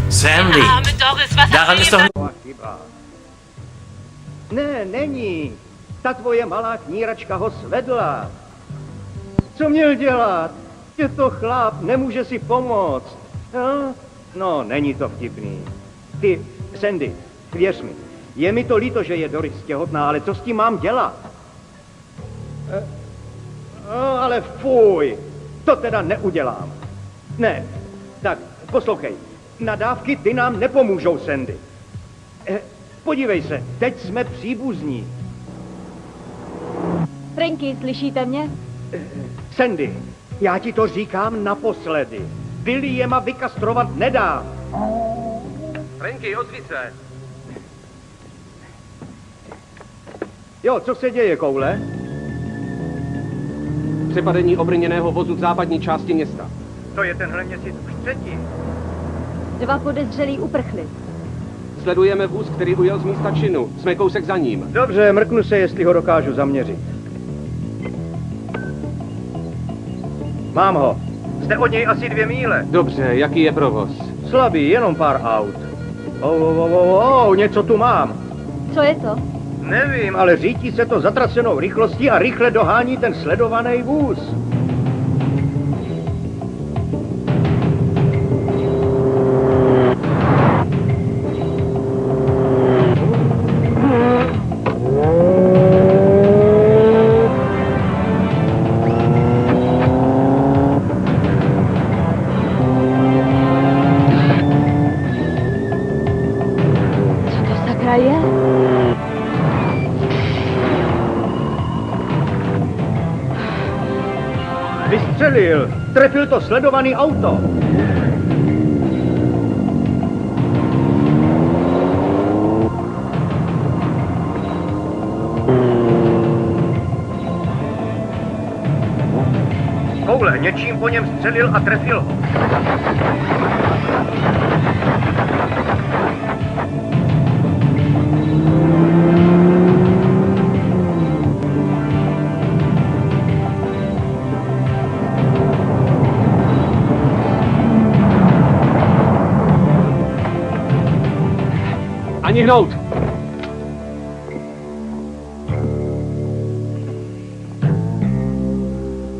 Sandy, daran ist doch... Ne, není. Ta tvoje malá kníračka ho svedla. Co měl dělat? Je to chlap, nemůže si pomoct. No, není to vtipný. Ty, Sandy, věř mi, je mi to líto, že je Doris těhotná, ale co s tím mám dělat? Ale fuj, to teda neudělám. Ne, tak poslouchej, nadávky ty nám nepomůžou, Sandy. Podívej se, teď jsme příbuzní. Franky, slyšíte mě? Sandy, já ti to říkám naposledy. Williama vykastrovat nedá. Franky, ozvi se. Jo, co se děje, Koule? Přepadení obrněného vozu v západní části města. To je tenhle měsíc už třetí. 2 podezřelí uprchli. Sledujeme vůz, který ujel z místa činu. Jsme kousek za ním. Dobře, mrknu se, jestli ho dokážu zaměřit. Mám ho. Jste od něj asi 2 míle. Dobře, jaký je provoz? Slabý, jenom pár aut. Něco tu mám. Co je to? Nevím, ale řítí se to zatracenou rychlostí a rychle dohání ten sledovaný vůz. Vystřelil! Trefil to sledovaný auto! Koule, něčím po něm střelil a trefil ho. Ani hnout!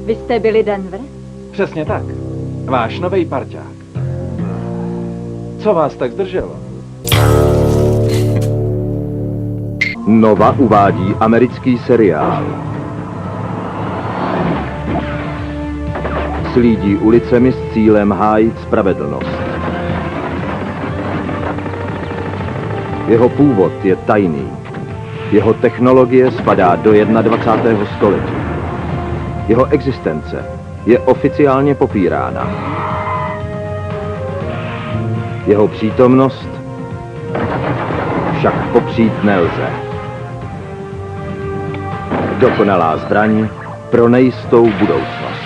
Vy jste byli Denver? Přesně tak. Váš novej parťák. Co vás tak zdrželo? Nova uvádí americký seriál. Slídí ulicemi s cílem hájit spravedlnost. Jeho původ je tajný. Jeho technologie spadá do 21. století. Jeho existence je oficiálně popírána. Jeho přítomnost však popřít nelze. Dokonalá zbraň pro nejistou budoucnost.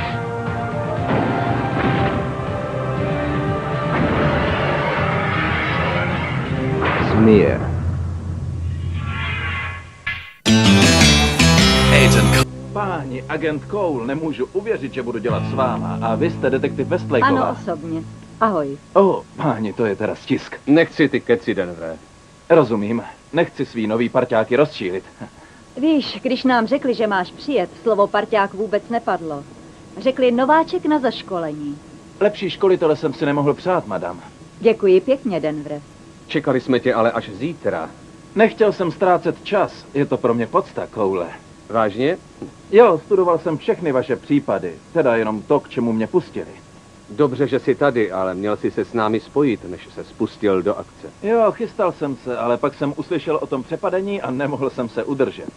Zmije. Páni, agent Cole, nemůžu uvěřit, že budu dělat s váma. A vy jste detektiv Westlejková. Ano, osobně. Ahoj. Páni, to je teda stisk. Nechci ty keci, Denver. Rozumím. Nechci svý nový parťáky rozčílit. Víš, když nám řekli, že máš přijet, slovo parťák vůbec nepadlo. Řekli nováček na zaškolení. Lepší školitele jsem si nemohl přát, madam. Děkuji pěkně, Denver. Čekali jsme tě ale až zítra. Nechtěl jsem ztrácet čas. Je to pro mě podsta, Cole. Vážně? Jo, studoval jsem všechny vaše případy. Teda jenom to, k čemu mě pustili. Dobře, že jsi tady, ale měl jsi se s námi spojit, než se spustil do akce. Jo, chystal jsem se, ale pak jsem uslyšel o tom přepadení a nemohl jsem se udržet.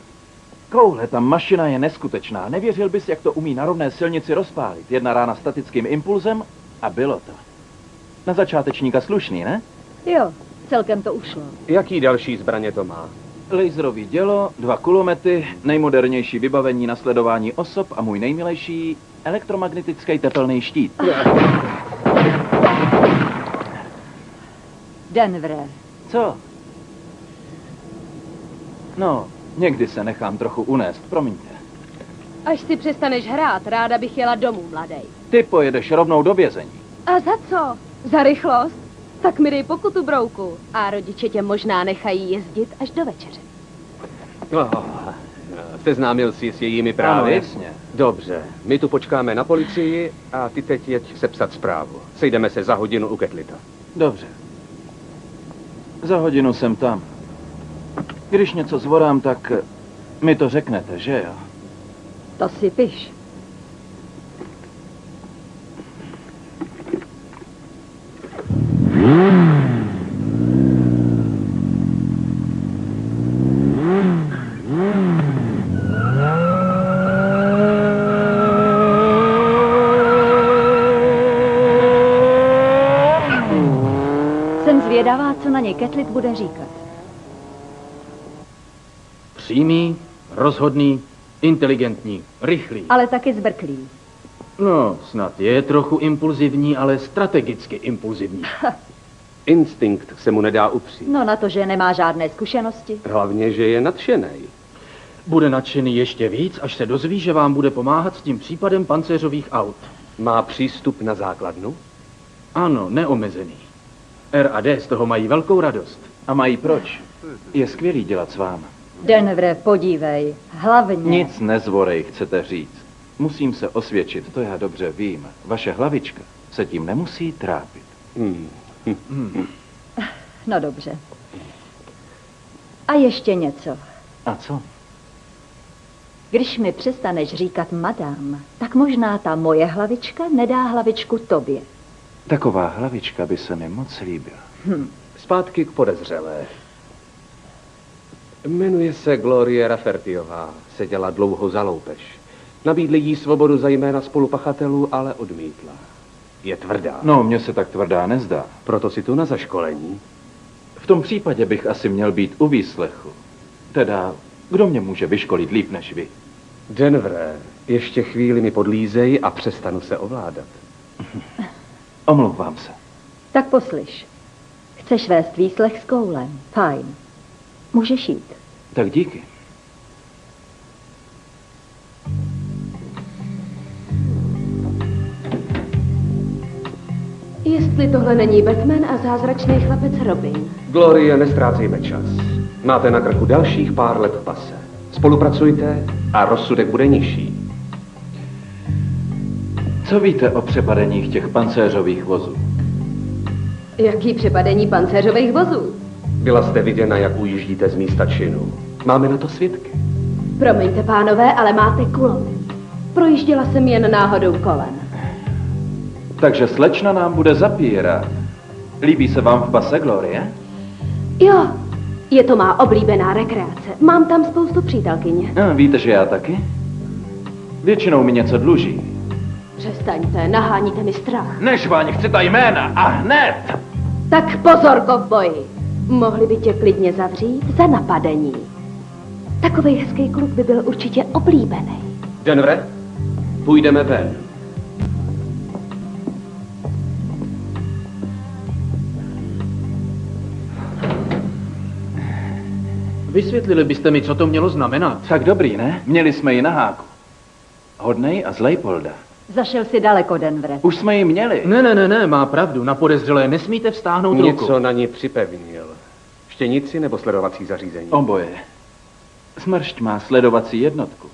Cole, ta mašina je neskutečná. Nevěřil bys, jak to umí na rovné silnici rozpálit. Jedna rána statickým impulzem a bylo to. Na začátečníka slušný, ne? Jo, celkem to ušlo. Jaký další zbraně to má? Laserový dělo, 2 kulomety, nejmodernější vybavení na sledování osob a můj nejmilejší elektromagnetický tepelný štít. Denver. Co? No, někdy se nechám trochu unést, promiňte. Až si přestaneš hrát, ráda bych jela domů, mladej. Ty pojedeš rovnou do vězení. A za co? Za rychlost? Tak mi dej pokutu, brouku. A rodiče tě možná nechají jezdit až do večeře. Seznámil jsi s jejími právy? Ano, jasně. Dobře, my tu počkáme na policii a ty teď jeď sepsat zprávu. Sejdeme se za hodinu u Ketlita. Dobře. Za hodinu jsem tam. Když něco zvorám, tak mi to řeknete, že jo? To si piš. Jsem zvědavá, co na něj Ketlit bude říkat. Přímý, rozhodný, inteligentní, rychlý. Ale taky zbrklý. No, snad je trochu impulzivní, ale strategicky impulzivní. Instinkt se mu nedá upřít. No na to, že nemá žádné zkušenosti. Hlavně, že je nadšenej. Bude nadšený ještě víc, až se dozví, že vám bude pomáhat s tím případem pancéřových aut. Má přístup na základnu? Ano, neomezený. R&D z toho mají velkou radost. A mají proč? Je skvělý dělat s vámi. Denvre, podívej. Hlavně. Nic nezvorej, chcete říct. Musím se osvědčit, to já dobře vím. Vaše hlavička se tím nemusí trápit. No dobře. A ještě něco. A co? Když mi přestaneš říkat madam, tak možná ta moje hlavička nedá hlavičku tobě. Taková hlavička by se mi moc líbila. Zpátky k podezřelé. Jmenuje se Glorie Raffertyová. Seděla dlouho za loupež. Nabídli jí svobodu za jména spolupachatelů, ale odmítla. Je tvrdá. No, mně se tak tvrdá nezdá. Proto si tu na zaškolení. V tom případě bych asi měl být u výslechu. Teda, kdo mě může vyškolit líp než vy? Denvre, ještě chvíli mi podlízej a přestanu se ovládat. Omlouvám se. Tak poslyš. Chceš vést výslech s Coulem? Fajn. Můžeš jít. Tak díky. Jestli tohle není Batman a zázračný chlapec Robin. Glorie, nestrácejme čas. Máte na krku dalších pár let v pase. Spolupracujte a rozsudek bude nižší. Co víte o přepadeních těch pancéřových vozů? Jaký přepadení pancéřových vozů? Byla jste viděna, jak ujíždíte z místa činu. Máme na to svědky. Promiňte, pánové, ale máte kulomet. Projížděla jsem jen náhodou kolem. Takže slečna nám bude zapírat. Líbí se vám v pase, Glorie? Jo, je to má oblíbená rekreace. Mám tam spoustu přítelkyň. Víte, že já taky? Většinou mi něco dluží. Přestaňte, naháníte mi strach. Nežvaň, chci ta jména a hned! Tak pozor, kovboji. Mohli by tě klidně zavřít za napadení. Takovej hezký kluk by byl určitě oblíbený. Denvre, půjdeme ven. Vysvětlili byste mi, co to mělo znamenat? Tak dobrý, ne? Měli jsme ji na háku. Hodnej a z Leipolda. Zašel si daleko, Denvre. Už jsme ji měli. Ne, má pravdu. Na podezřelé nesmíte vstáhnout ruku. Něco na ní připevnil. Štěnici nebo sledovací zařízení? Oboje. Smršť má sledovací jednotku.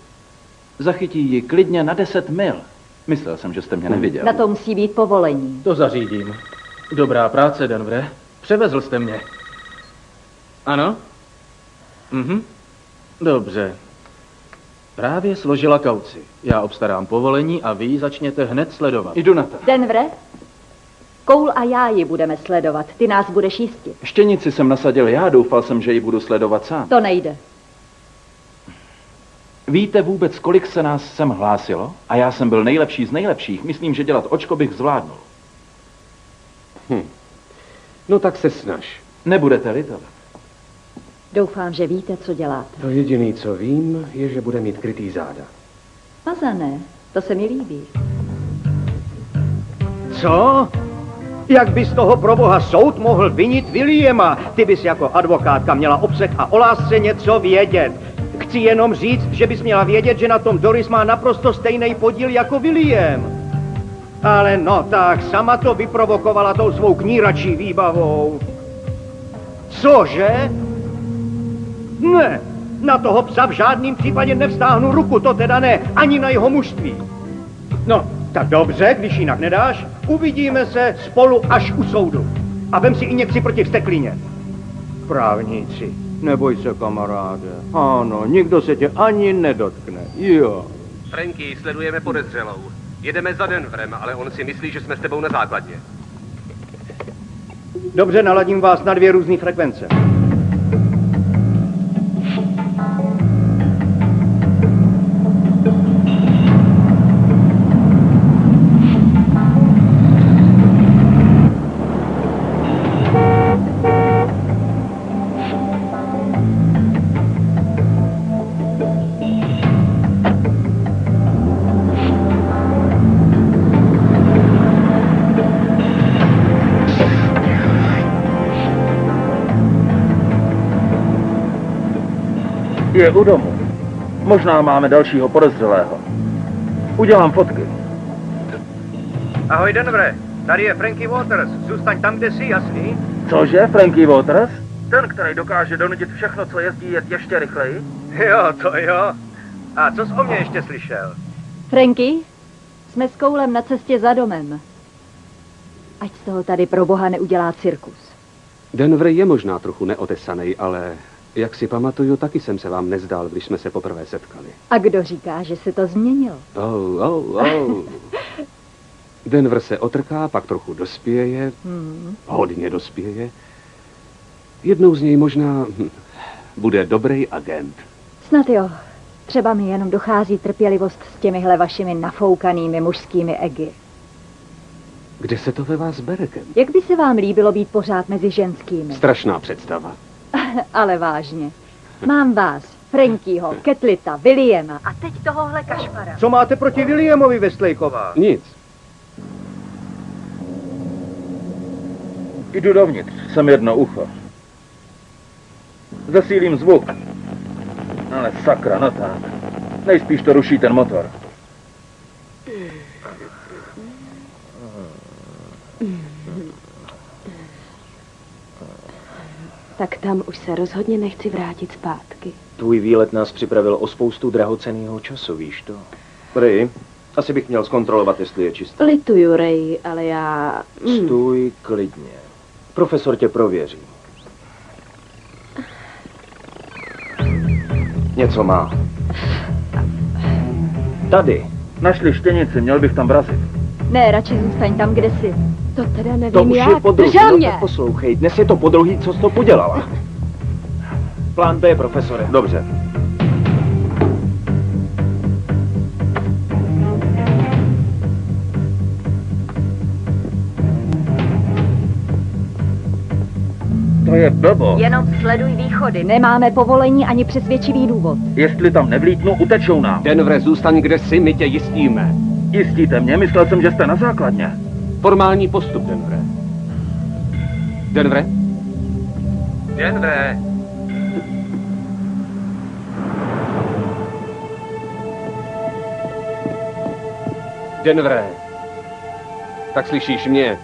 Zachytí ji klidně na 10 mil. Myslel jsem, že jste mě neviděl. Na to musí být povolení. To zařídím. Dobrá práce, Denvre. Převezl jste mě. Ano? Dobře. Právě složila kauci. Já obstarám povolení a vy ji začněte hned sledovat. Jdu na to. Denvre, Coul a já ji budeme sledovat. Ty nás budeš jistit. Štěnici jsem nasadil já, doufal jsem, že ji budu sledovat sám. To nejde. Víte vůbec, kolik se nás sem hlásilo? A já jsem byl nejlepší z nejlepších. Myslím, že dělat očko bych zvládnul. No tak se snaž. Nebudete litovat. Doufám, že víte, co děláte. To jediný, co vím, je, že bude mít krytý záda. Mazané, to se mi líbí. Co? Jak by z toho pro boha soud mohl vinit Williama? Ty bys jako advokátka měla obsah a o lásce něco vědět. Chci jenom říct, že bys měla vědět, že na tom Doris má naprosto stejný podíl jako William. Ale no tak, sama to vyprovokovala tou svou kníračí výbavou. Cože? Ne, na toho psa v žádném případě nevstáhnu ruku, to teda ne, ani na jeho mužství. No, tak dobře, když jinak nedáš, uvidíme se spolu až u soudu. A vem si injekci proti vzteklině. Právníci, neboj se, kamaráde. Ano, nikdo se tě ani nedotkne, jo. Franky, sledujeme podezřelou. Jedeme za Denverem, ale on si myslí, že jsme s tebou na základně. Dobře, naladím vás na 2 různé frekvence. Je u domu. Možná máme dalšího podezřelého. Udělám fotky. Ahoj, Denvere. Tady je Frankie Waters. Zůstaň tam, kde jsi, jasný? Cože, Frankie Waters? Ten, který dokáže donutit všechno, co jezdí, jet ještě rychleji? Jo, to jo. A co jsi o mě ještě slyšel? Franky, jsme s Koulem na cestě za domem. Ať z toho tady pro boha neudělá cirkus. Denver je možná trochu neotesanej, ale jak si pamatuju, taky jsem se vám nezdál, když jsme se poprvé setkali. A kdo říká, že se to změnilo? Oh. Denver se otrká, pak trochu dospěje, hodně dospěje. Jednou z něj možná bude dobrý agent. Snad jo. Třeba mi jenom dochází trpělivost s těmihle vašimi nafoukanými mužskými egy. Kde se to ve vás bere, Ken? Jak by se vám líbilo být pořád mezi ženskými? Strašná představa. Ale vážně. Mám vás, Frankieho, Ketlita, Williama a teď tohohle kašpara. Co máte proti Williamovi, Westlejková? Nic. Jdu dovnitř, jsem jedno ucho. Zesílím zvuk. Ale sakra, no tak. Nejspíš to ruší ten motor. Tak tam už se rozhodně nechci vrátit zpátky. Tvůj výlet nás připravil o spoustu drahocenného času, víš to? Ray, asi bych měl zkontrolovat, jestli je čistý. Lituju, Ray, ale já... Stůj klidně. Profesor tě prověří. Něco má. Tady. Našli štěnici, měl bych tam vrazit. Ne, radši zůstaň tam, kde jsi. To teda nevím To už jak. je podruhý, Držel no mě! tak poslouchej, dnes je to podruhý, co jsi to podělala. Plán B, profesore. Dobře. To je blbo. Jenom sleduj východy. Nemáme povolení ani přesvědčivý důvod. Jestli tam nevlítnu, utečou nám. Denver, zůstaň kde jsi, my tě jistíme. Jistíte mě? Myslel jsem, že jste na základně. Formální postup, Denver. Denver? Denver! Denver! Tak slyšíš mě?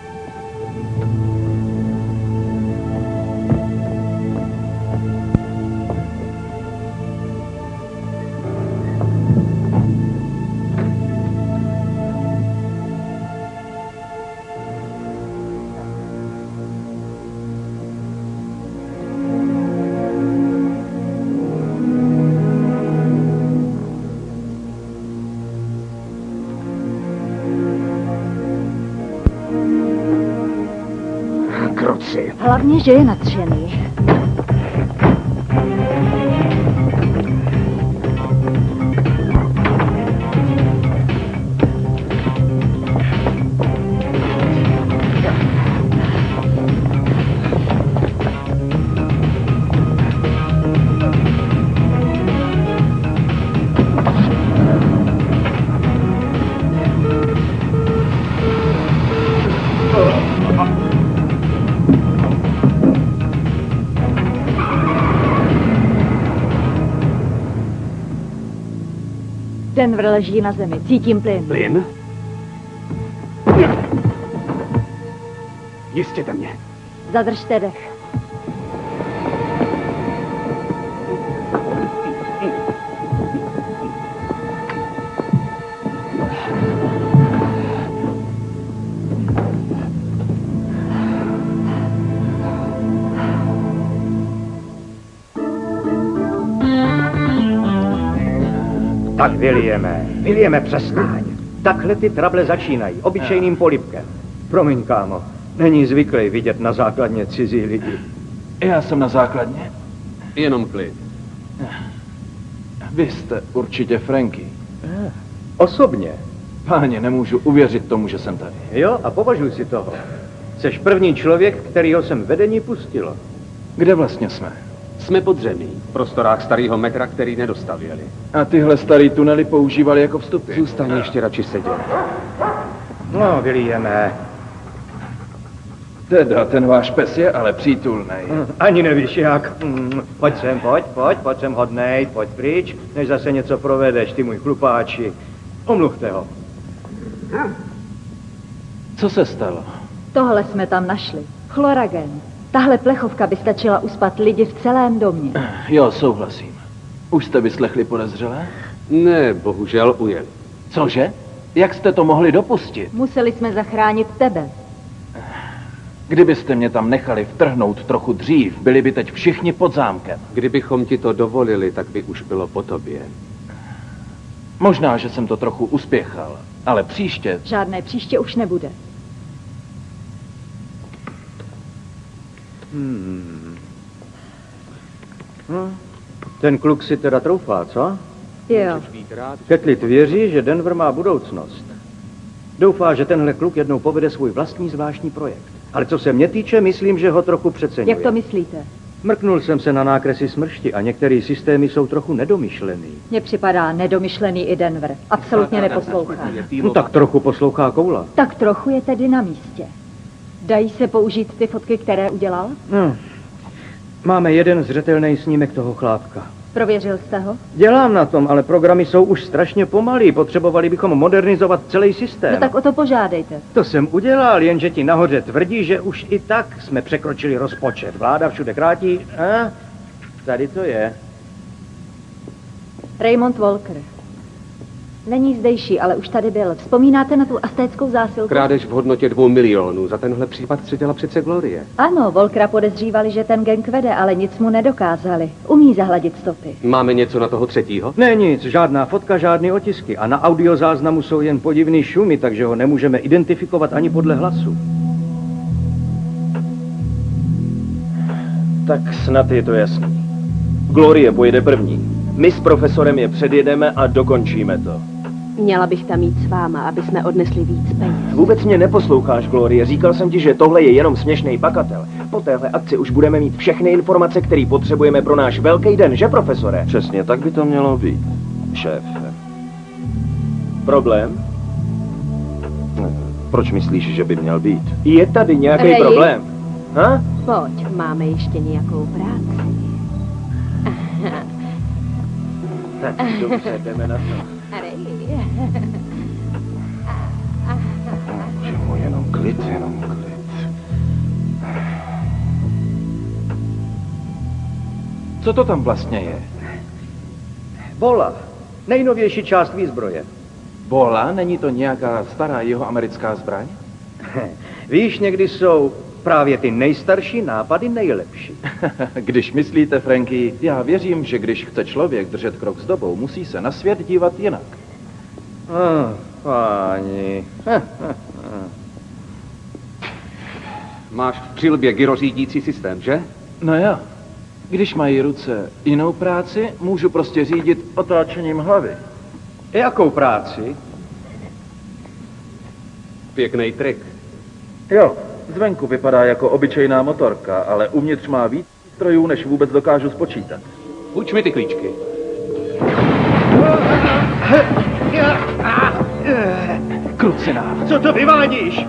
Kroci. Hlavně, že je nadšený. Denver leží na zemi, cítím plyn. Plyn? Jistěte mě. Zadržte dech. Tak, Williame, přestaň. Takhle ty trable začínají, obyčejným polibkem. Promiň, kámo, není zvyklý vidět na základně cizí lidi. Já jsem na základně. Jenom klid. Vy jste určitě Franky. Osobně. Páně, nemůžu uvěřit tomu, že jsem tady. Jo, a považuj si toho. Jseš první člověk, kterýho jsem vedení pustilo. Kde vlastně jsme? Jsme pod zemí, v prostorách starého metra, který nedostavěli. A tyhle starý tunely používali jako vstupy. Zůstaň ještě radši sedět. No, Williame. Teda, ten váš pes je ale přítulnej. Ani nevíš jak. Pojď sem, pojď sem hodnej, pojď pryč, než zase něco provedeš, ty můj chlupáči. Omluvte ho. Co se stalo? Tohle jsme tam našli. Chloragen. Tahle plechovka by stačila uspat lidi v celém domě. Jo, souhlasím. Už jste vyslechli podezřelé? Ne, bohužel ujeli. Cože? Jak jste to mohli dopustit? Museli jsme zachránit tebe. Kdybyste mě tam nechali vtrhnout trochu dřív, byli by teď všichni pod zámkem. Kdybychom ti to dovolili, tak by už bylo po tobě. Možná, že jsem to trochu uspěchal, ale příště... Žádné příště už nebude. Ten kluk si teda troufá, co? Jo. Ketlit věří, že Denver má budoucnost. Doufá, že tenhle kluk jednou povede svůj vlastní zvláštní projekt. Ale co se mě týče, myslím, že ho trochu přeceňuje. Jak to myslíte? Mrknul jsem se na nákresy smršti a některé systémy jsou trochu nedomyšlený. Mně připadá nedomyšlený i Denver. Absolutně neposlouchá. No tak trochu poslouchá koula. Tak trochu je tedy na místě. Dají se použít ty fotky, které udělal? Máme jeden zřetelný snímek toho chlápka. Prověřil jste ho? Dělám na tom, ale programy jsou už strašně pomalý. Potřebovali bychom modernizovat celý systém. No tak o to požádejte. To jsem udělal, jenže ti nahoře tvrdí, že už i tak jsme překročili rozpočet. Vláda všude krátí. A tady to je. Raymond Walker. Není zdejší, ale už tady byl. Vzpomínáte na tu aztéckou zásilku? Krádež v hodnotě 2 milionů. Za tenhle případ předěla přece Glorie. Ano, Walkera podezřívali, že ten gang vede, ale nic mu nedokázali. Umí zahladit stopy. Máme něco na toho třetího? Ne nic, žádná fotka, žádný otisky. A na audiozáznamu jsou jen podivný šumy, takže ho nemůžeme identifikovat ani podle hlasu. Tak snad je to jasný. Glorie pojede první. My s profesorem je předjedeme a dokončíme to. Měla bych tam jít s váma, aby jsme odnesli víc peněz. Vůbec mě neposloucháš, Glorie. Říkal jsem ti, že tohle je jenom směšný pakatel. Po téhle akci už budeme mít všechny informace, které potřebujeme pro náš velký den, že, profesore? Přesně tak by to mělo být, šéfe. Problém? Proč myslíš, že by měl být? Je tady nějaký Ray? problém? Ha? Pojď, máme ještě nějakou práci. Dobře, jdeme na to. Jenom klid, jenom klid. Co to tam vlastně je? Bola. Nejnovější část výzbroje. Bola? Není to nějaká stará jihoamerická zbraň? Víš, někdy jsou právě ty nejstarší nápady nejlepší. Když myslíte, Franky, já věřím, že když chce člověk držet krok s dobou, musí se na svět dívat jinak. Páni. Máš v přilbě gyrořídící systém, že? No jo. Když mají ruce jinou práci, můžu prostě řídit otáčením hlavy. Jakou práci? Pěkný trik. Jo, zvenku vypadá jako obyčejná motorka, ale uvnitř má víc strojů, než vůbec dokážu spočítat. Uč mi ty klíčky. Kruciná. Co to vyvádíš?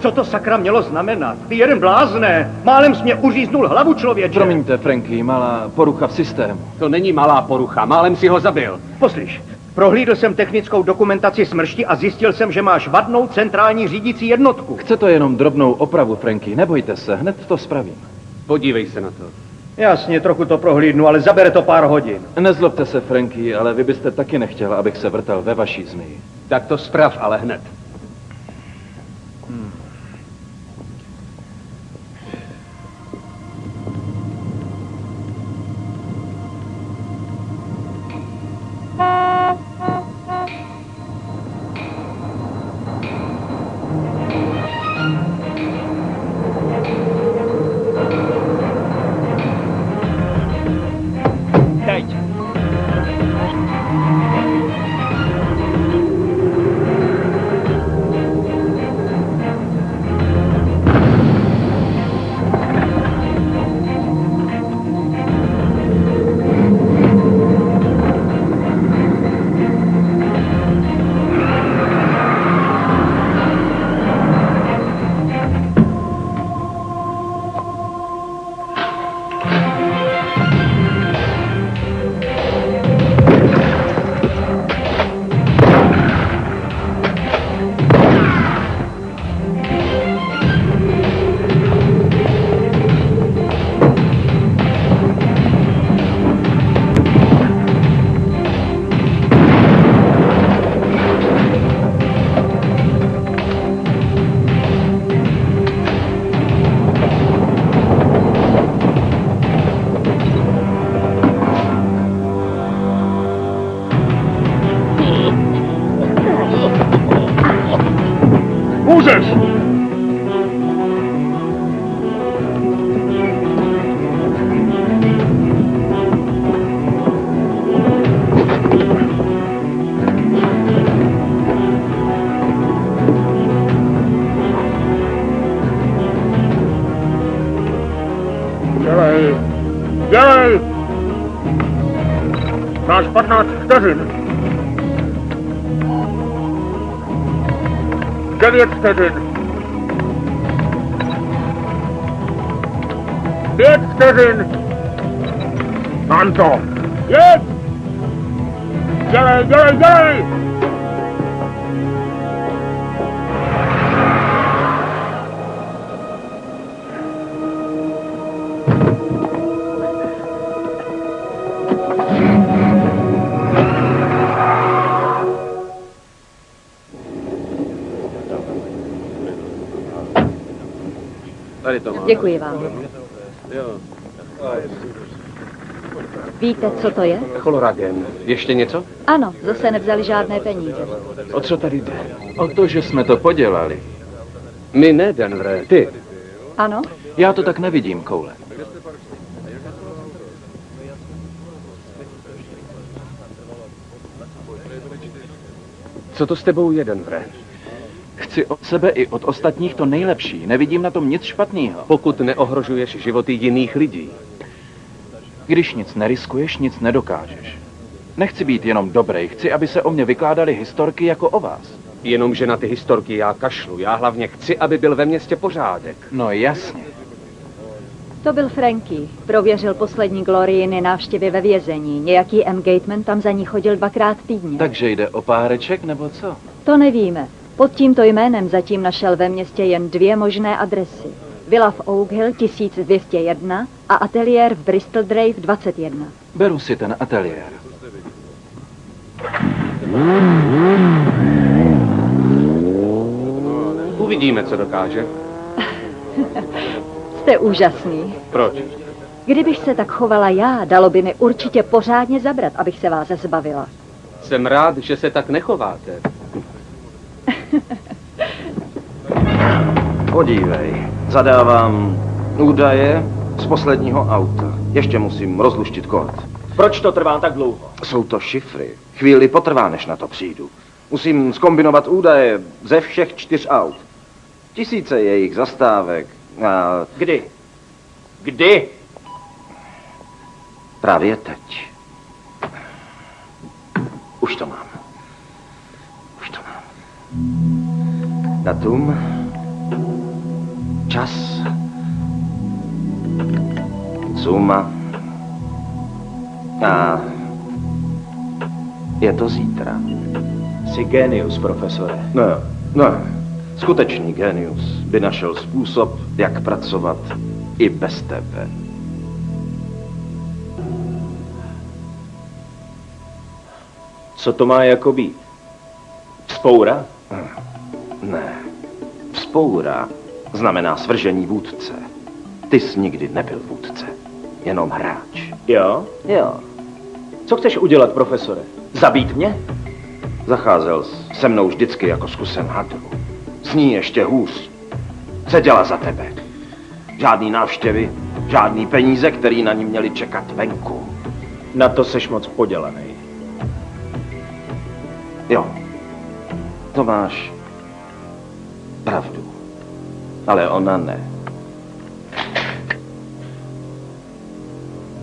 Co to sakra mělo znamenat? Ty jeden blázne. Málem jsi mě uříznul hlavu, člověče. Promiňte, Franky, malá porucha v systému. To není malá porucha, málem si ho zabil. Poslyš, Prohlídl jsem technickou dokumentaci smršti a zjistil jsem, že máš vadnou centrální řídící jednotku. Chce to jenom drobnou opravu, Franky, nebojte se, hned to spravím. Podívej se na to. Jasně, trochu to prohlídnu, ale zabere to pár hodin. Nezlobte se, Franky, ale vy byste taky nechtěla, abych se vrtal ve vaší zmiji. Tak to sprav, ale hned. Dělej! Máš 15 vteřin. 9 vteřin. 5 vteřin. Mám to. Jeď! Dělej, dělej, dělej! Tady to mám. Děkuji vám. Víte, co to je? Chloragen. Ještě něco? Ano, zase nevzali žádné peníze. O co tady jde? O to, že jsme to podělali. My ne, Denvere, ty. Ano? Já to tak nevidím, Koule. Co to s tebou je, Denvere? Chci od sebe i od ostatních to nejlepší. Nevidím na tom nic špatného. Pokud neohrožuješ životy jiných lidí. Když nic neriskuješ, nic nedokážeš. Nechci být jenom dobrý, chci, aby se o mě vykládaly historky jako o vás. Jenomže na ty historky já kašlu. Já hlavně chci, aby byl ve městě pořádek. No jasně. To byl Franky. Prověřil poslední Gloriiny návštěvy ve vězení. Nějaký M. Gateman tam za ní chodil 2krát týdně. Takže jde o páreček, nebo co? To nevíme. Pod tímto jménem zatím našel ve městě jen 2 možné adresy. Villa v Oak Hill 1201 a ateliér v Bristol Drive 21. Beru si ten ateliér. Uvidíme, co dokáže. Jste úžasný. Proč? Kdybych se tak chovala já, dalo by mi určitě pořádně zabrat, abych se vás zbavila. Jsem rád, že se tak nechováte. Podívej, zadávám údaje z posledního auta. Ještě musím rozluštit kód. Proč to trvá tak dlouho? Jsou to šifry. Chvíli potrvá, než na to přijdu. Musím zkombinovat údaje ze všech 4 aut. Tisíce jejich zastávek. A... Kdy? Kdy? Právě teď. Už to mám. Už to mám. Datum. Čas. Suma. A Je to zítra. Jsi génius, profesore. Ne. Skutečný génius by našel způsob, jak pracovat i bez tebe. Co to má jako být? Vzpoura? Ne. Vzpoura znamená svržení vůdce. Ty jsi nikdy nebyl vůdce, jenom hráč. Jo? Jo. Co chceš udělat, profesore? Zabít mě? Zacházel jsi se mnou vždycky jako zkusen hadru. S ní ještě hůř. Seděla za tebe. Žádný návštěvy, žádný peníze, který na ní měli čekat venku. Na to seš moc podělaný. Jo, to máš pravdu. Ale ona ne.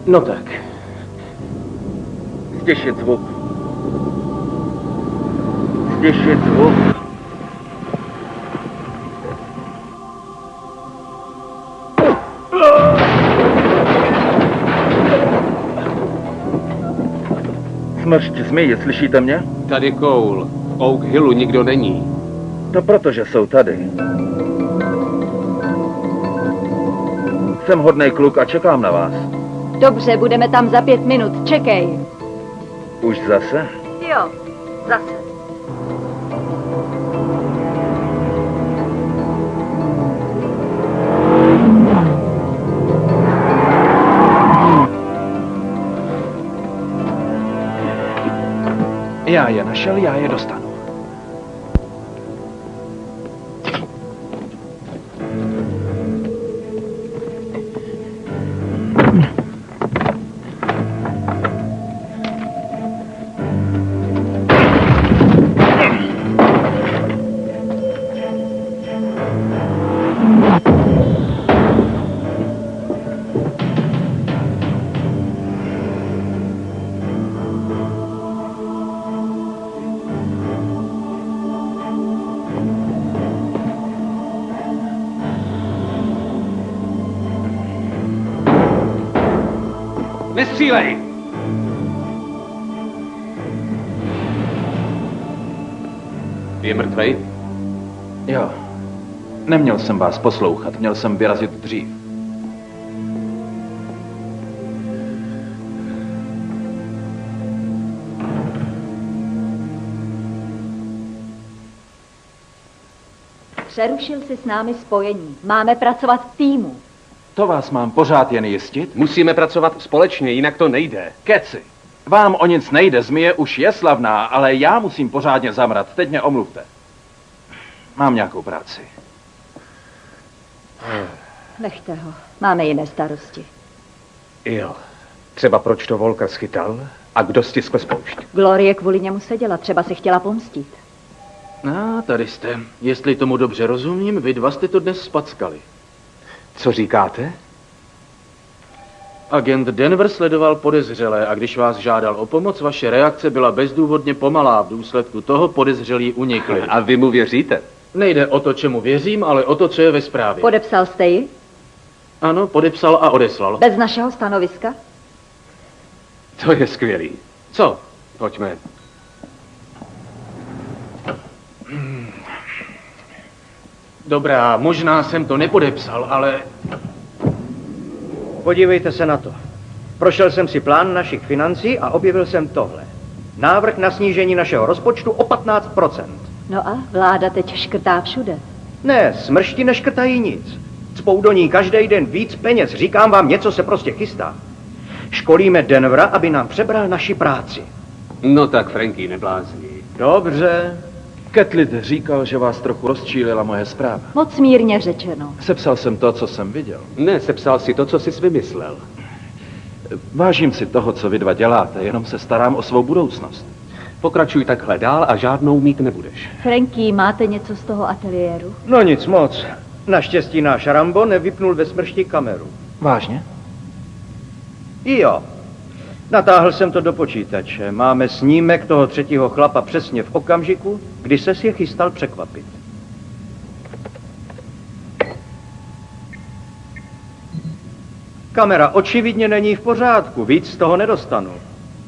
No tak. Stěšit zvuk. Stěšit zvuk. Smršť zmije, slyšíte mě? Tady Cole. V Oak Hillu nikdo není. To proto, že jsou tady. Jsem hodnej kluk a čekám na vás. Dobře, budeme tam za 5 minut. Čekej. Už zase? Jo, zase. Já je našel, já je dostanu. Nestřílej! Je mrtvej? Jo. Neměl jsem vás poslouchat, měl jsem vyrazit dřív. Přerušil si s námi spojení. Máme pracovat v týmu. To vás mám pořád jen jistit? Musíme pracovat společně, jinak to nejde. Keci. Vám o nic nejde, zmije už je slavná, ale já musím pořádně zamrat. Teď mě omluvte. Mám nějakou práci. Nechte ho. Máme jiné starosti. Jo. Třeba proč to Volker schytal a kdo stiskl spoušť. Glorie kvůli němu seděla, třeba se chtěla pomstit. Tady jste. Jestli tomu dobře rozumím, vy dva jste to dnes spackali. Co říkáte? Agent Denver sledoval podezřelé a když vás žádal o pomoc, vaše reakce byla bezdůvodně pomalá. V důsledku toho podezřelí unikli. A vy mu věříte? Nejde o to, čemu věřím, ale o to, co je ve zprávě. Podepsal jste ji? Ano, podepsal a odeslal. Bez našeho stanoviska? To je skvělý. Co? Pojďme. Dobrá, možná jsem to nepodepsal, ale... Podívejte se na to. Prošel jsem si plán našich financí a objevil jsem tohle. Návrh na snížení našeho rozpočtu o 15%. No a vláda teď škrtá všude. Ne, smršti neškrtají nic. Cpou do ní každý den víc peněz. Říkám vám, něco se prostě chystá. Školíme Denvera, aby nám přebral naši práci. No tak, Franky, neblázni. Dobře. Ketlid říkal, že vás trochu rozčílila moje zpráva. Moc mírně řečeno. Sepsal jsem to, co jsem viděl. Ne, sepsal si to, co jsi vymyslel. Vážím si toho, co vy dva děláte, jenom se starám o svou budoucnost. Pokračuj takhle dál a žádnou mít nebudeš. Franky, máte něco z toho ateliéru? No nic moc. Naštěstí náš Rambo nevypnul ve smršti kameru. Vážně? Jo. Natáhl jsem to do počítače. Máme snímek toho třetího chlapa přesně v okamžiku, kdy ses je chystal překvapit. Kamera očividně není v pořádku, víc z toho nedostanu.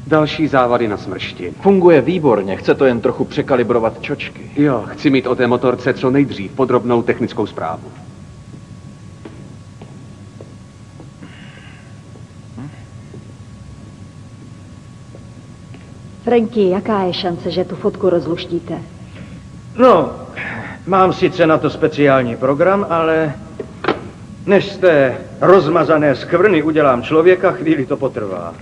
Další závady na smršti. Funguje výborně, chce to jen trochu překalibrovat čočky. Jo, chci mít o té motorce co nejdřív podrobnou technickou zprávu. Franky, jaká je šance, že tu fotku rozluštíte? No, mám sice na to speciální program, ale než z té rozmazané skvrny udělám člověka, chvíli to potrvá.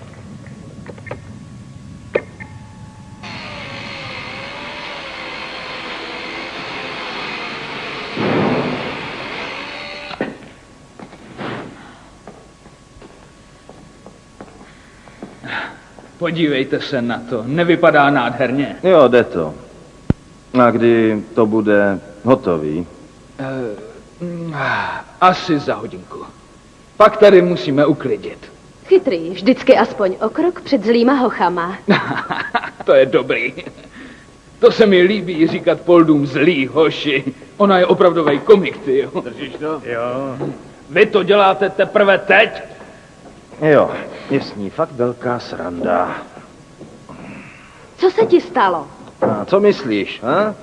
Podívejte se na to, nevypadá nádherně. Jo, jde to. A kdy to bude hotový? Asi za hodinku. Pak tady musíme uklidit. Chytrý, vždycky aspoň o krok před zlýma hochama. To je dobrý. To se mi líbí říkat Poldům zlý hoši. Ona je opravdovej komik, tyjo. Držíš to? Jo. Vy to děláte teprve teď? Jo, je s ní fakt velká sranda. Co se ti stalo? A co myslíš, ha?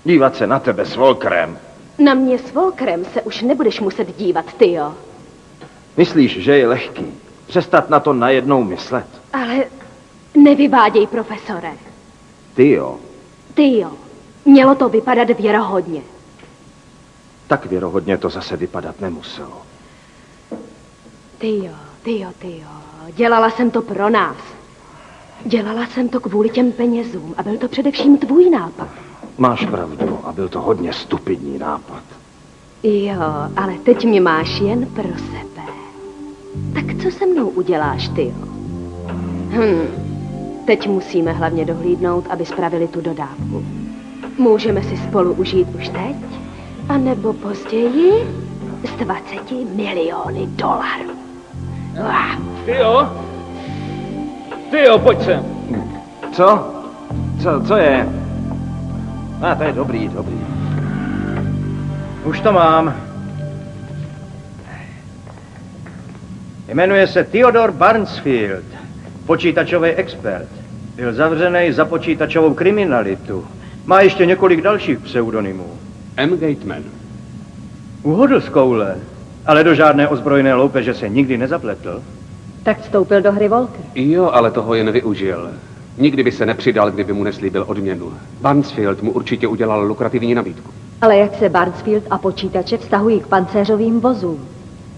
Dívat se na tebe s Volkerem. Na mě s Volkerem se už nebudeš muset dívat, tyjo. Myslíš, že je lehký přestat na to najednou myslet? Ale nevyváděj, profesore. Tyjo, Tyjo, mělo to vypadat věrohodně. tak věrohodně to zase vypadat nemuselo. Tyjo, dělala jsem to pro nás. Dělala jsem to kvůli těm penězům a byl to především tvůj nápad. Máš pravdu a byl to hodně stupidní nápad. Jo, ale teď mě máš jen pro sebe. Tak co se mnou uděláš, tyjo? Teď musíme hlavně dohlídnout, aby spravili tu dodávku. Můžeme si spolu užít už teď, anebo později s 20 miliony dolarů. Tyjo, pojď sem. Co? Co je? To je dobrý. Už to mám. Jmenuje se Theodore Barnesfield, počítačový expert. Byl zavřený za počítačovou kriminalitu. Má ještě několik dalších pseudonymů. M. Gateman. Uhodl z koule, ale do žádné ozbrojené loupeže se nikdy nezapletl. Tak vstoupil do hry Volker. Jo, ale toho je nevyužil. Nikdy by se nepřidal, kdyby mu neslíbil odměnu. Barnesfield mu určitě udělal lukrativní nabídku. Ale jak se Barnesfield a počítače vztahují k pancéřovým vozům?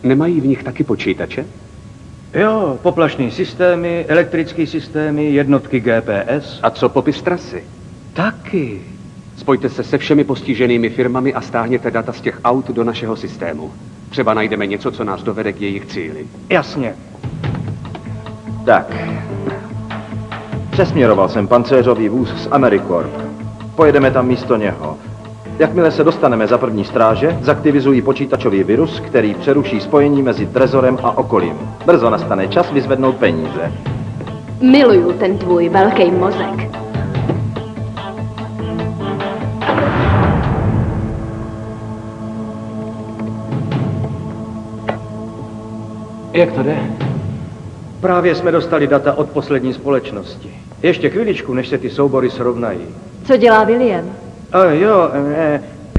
Nemají v nich taky počítače? Jo, poplašný systémy, elektrický systémy, jednotky GPS. A co popis trasy? Taky. Spojte se se všemi postiženými firmami a stáhněte data z těch aut do našeho systému. Třeba najdeme něco, co nás dovede k jejich cíli. Jasně. Tak. Přesměroval jsem pancéřový vůz z AmeriCorp. Pojedeme tam místo něho. Jakmile se dostaneme za první stráže, zaktivizují počítačový virus, který přeruší spojení mezi Trezorem a okolím. Brzo nastane čas vyzvednout peníze. Miluju ten tvůj velký mozek. Jak to jde? Právě jsme dostali data od poslední společnosti. Ještě chviličku, než se ty soubory srovnají. Co dělá William?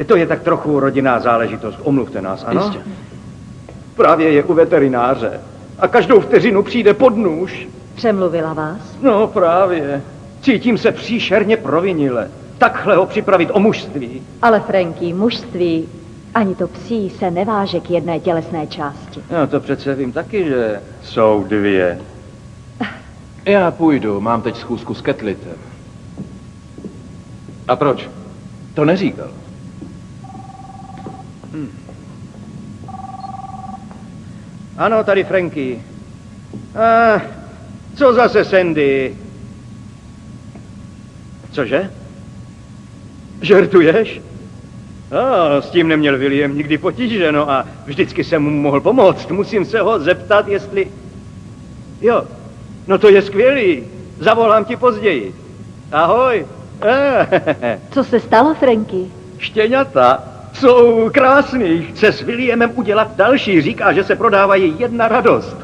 To je tak trochu rodinná záležitost. Omluvte nás, ano? Jistě. Právě je u veterináře. A každou vteřinu přijde pod nůž. Přemluvila vás? No právě. Cítím se příšerně provinile. Takhle ho připravit o mužství. Ale Franky, mužství, ani to psí se neváže k jedné tělesné části. No to přece vím taky, že jsou dvě. Já půjdu, mám teď schůzku s Ketlitem. A proč? To neříkal. Ano, tady Franky. Co zase Sandy? Cože? Žertuješ? S tím neměl William nikdy potíže, no a vždycky jsem mu mohl pomoct. Musím se ho zeptat, jestli... Jo, no to je skvělý. Zavolám ti později. Ahoj. Co se stalo, Franky? Štěňata jsou krásný. Chce s Williamem udělat další. Říká, že se prodávají jedna radost.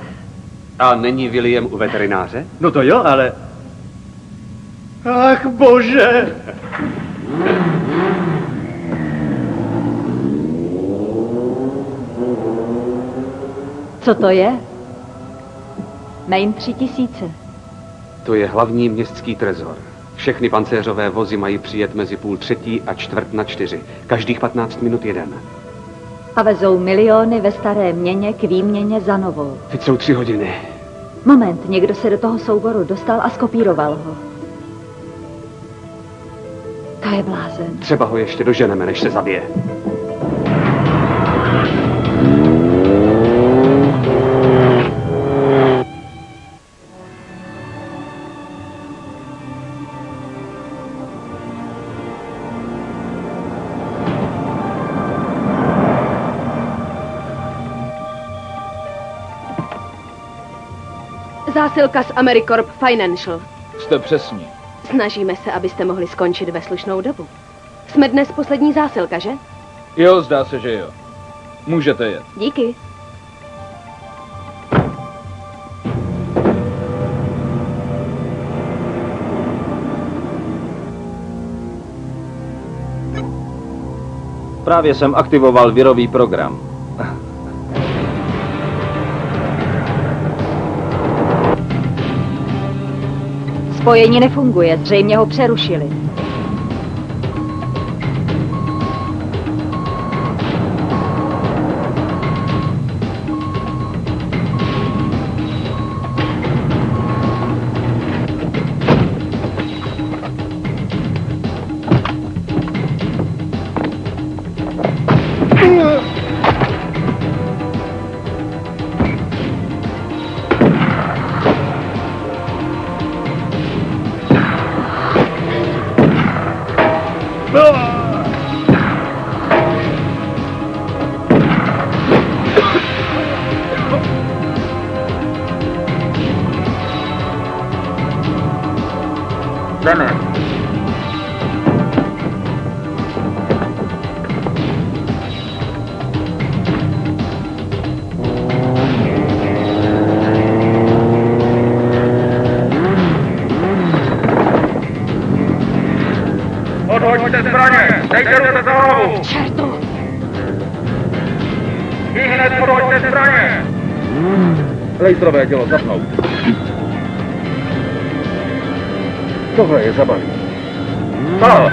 A není William u veterináře? No to jo, ale... Ach, bože! Co to je? Main 3000. To je hlavní městský trezor. Všechny pancéřové vozy mají přijet mezi 3:30 a 3:45. Každých 15 minut jeden. A vezou miliony ve staré měně k výměně za novou. Teď jsou 3 hodiny. Moment, někdo se do toho souboru dostal a skopíroval ho. To je blázen. Třeba ho ještě doženeme, než se zabije. Zásilka z Americorp Financial. Jste přesní. Snažíme se, abyste mohli skončit ve slušnou dobu. Jsme dnes poslední zásilka, že? Jo, zdá se, že jo. Můžete jet. Díky. Právě jsem aktivoval virový program. Spojení nefunguje, zřejmě ho přerušili. Jdeme. Odhoďte zbraně, dejte ruce za hlavu. Čertu! Ihned odhoďte zbraně. Lejtrové dělo zapnout. Tohle je zabaví. Pál.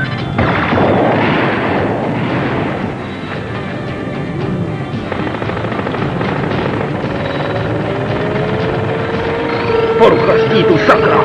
Porucha štítu, sakra!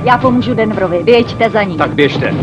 Já pomůžu Denverovi, běžte za ním. Tak běžte.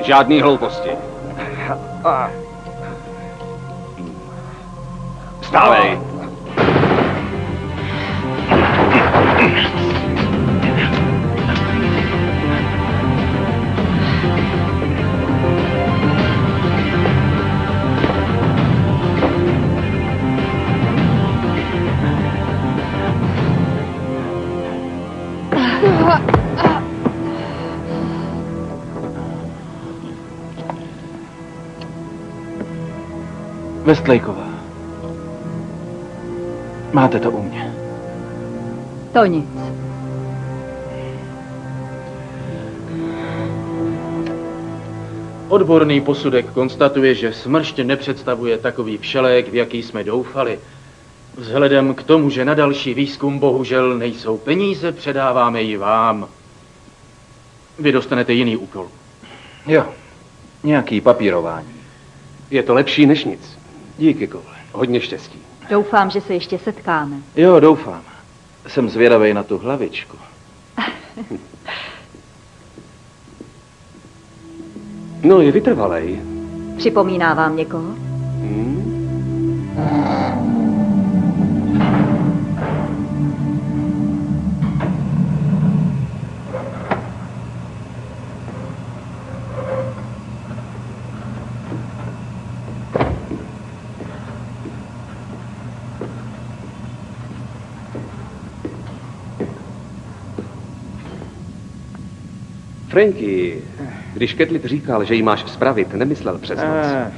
Žádný hlouposti. Vstávej. Westlejková. Máte to u mě. To nic. Odborný posudek konstatuje, že smršť nepředstavuje takový všelék, v jaký jsme doufali. Vzhledem k tomu, že na další výzkum bohužel nejsou peníze, předáváme ji vám. Vy dostanete jiný úkol. Jo, nějaký papírování. Je to lepší než nic. Díky, Koule. Hodně štěstí. Doufám, že se ještě setkáme. Jo, doufám. Jsem zvědavej na tu hlavičku. No, je vytrvalej. Připomíná vám někoho? Franky, když Ketlit říkal, že jí máš spravit, nemyslel přes noc.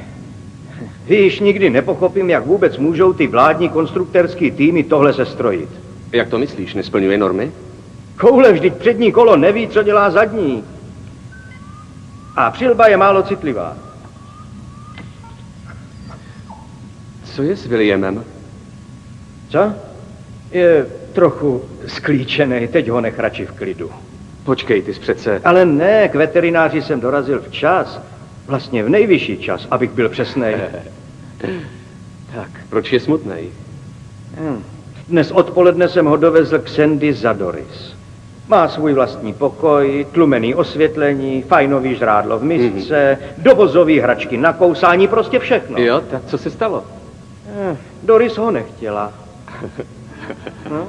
Víš, nikdy nepochopím, jak vůbec můžou ty vládní konstruktorský týmy tohle sestrojit. Jak to myslíš, nesplňuje normy? Koule, vždyť přední kolo neví, co dělá zadní. A přilba je málo citlivá. Co je s Williamem? Co? Je trochu sklíčený, teď ho nech radši v klidu. Počkej, ty jsi přece... Ale ne, k veterináři jsem dorazil včas. Vlastně v nejvyšší čas, abych byl přesnej. Tak, proč je smutnej? Dnes odpoledne jsem ho dovezl k Sandy za Doris. Má svůj vlastní pokoj, tlumený osvětlení, fajnový žrádlo v misce, dovozový hračky na kousání, prostě všechno. Jo, tak co se stalo? Doris ho nechtěla. No.